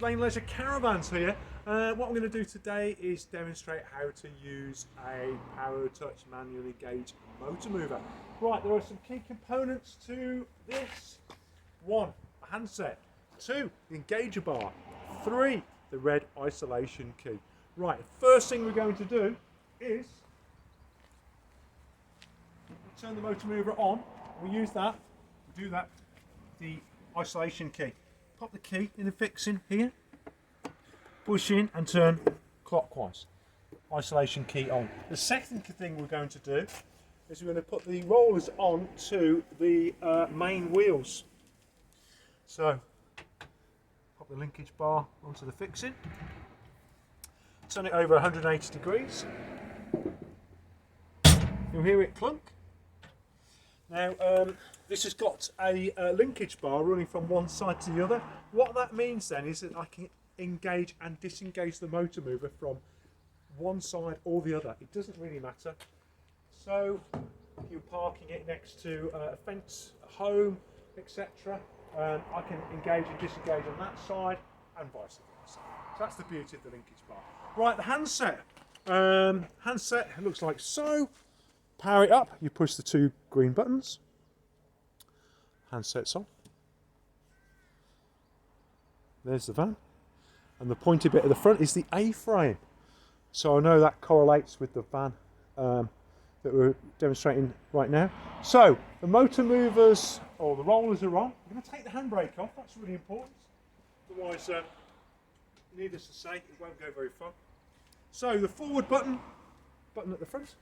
Broadlane Leisure Caravans here. What I'm going to do today is demonstrate how to use a Powrtouch manual engaged motor mover. Right, there are some key components to this. 1, a handset. 2, the engager bar. 3, the red isolation key. Right, the first thing we're going to do is turn the motor mover on. We use that, we do that, the isolation key. Pop the key in the fixing here, push in and turn clockwise. Isolation key on. The second thing we're going to do is we're going to put the rollers on to the main wheels. So, pop the linkage bar onto the fixing, turn it over 180 degrees. You'll hear it clunk. Now, this has got a linkage bar running from one side to the other. What that means then is that I can engage and disengage the motor mover from one side or the other. It doesn't really matter. So, if you're parking it next to a fence, a home, etc., I can engage and disengage on that side and vice versa. So that's the beauty of the linkage bar. Right, the handset. Handset looks like so. Power it up, you push the 2 green buttons, handset's on, there's the van, and the pointy bit at the front is the A-frame. So I know that correlates with the van that we're demonstrating right now. So the motor movers, or the rollers are on. I'm going to take the handbrake off, that's really important, otherwise needless to say it won't go very far. So the forward button at the front.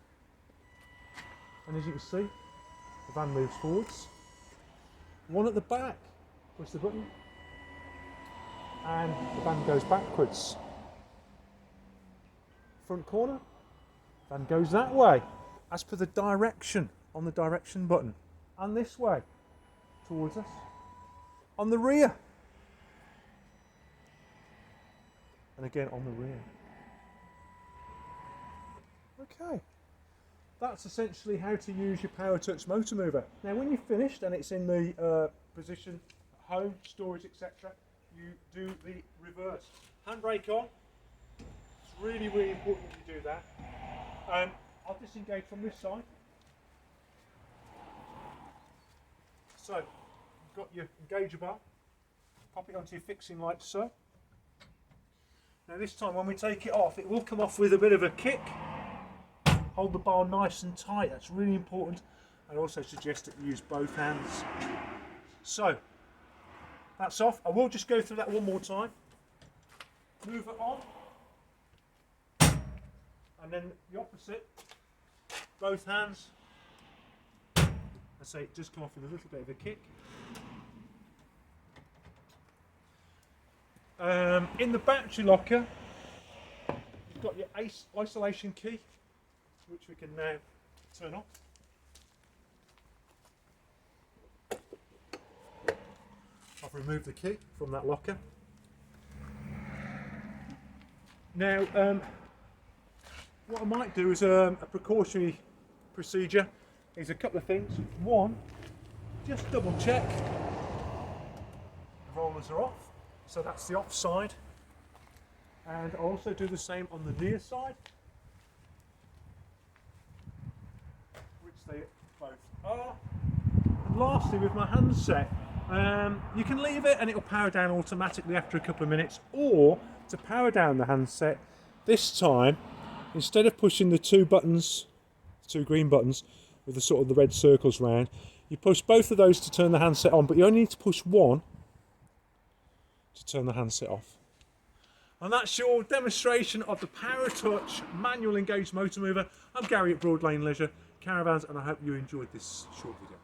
And as you can see, the van moves forwards. One at the back, push the button, and the van goes backwards. Front corner, van goes that way, as per the direction on the direction button, and this way, towards us. On the rear, and again on the rear. Okay. That's essentially how to use your Powrtouch motor mover. Now when you're finished and it's in the position at home, storage, etc., you do the reverse. Handbrake on. It's really important you do that. I'll disengage from this side. So you've got your engager bar. Pop it onto your fixing like so. Now this time when we take it off, it will come off with a bit of a kick. Hold the bar nice and tight, that's really important. I also suggest that you use both hands. So, that's off. I will just go through that one more time. Move it on. And then the opposite. Both hands. I say it just come off with a little bit of a kick. In the battery locker, you've got your isolation key, which we can now turn off. I've removed the key from that locker. Now, what I might do is a precautionary procedure is a couple of things. One, just double check the rollers are off, so that's the off side. And I'll also do the same on the near side. They both are. And lastly, with my handset, you can leave it and it will power down automatically after a couple of minutes, or to power down the handset, this time, instead of pushing the 2 buttons, 2 green buttons with the sort of the red circles round, you push both of those to turn the handset on, but you only need to push one to turn the handset off. And that's your demonstration of the Powrtouch manual engaged motor mover. I'm Gary at Broadlane Leisure Caravans, and I hope you enjoyed this short video.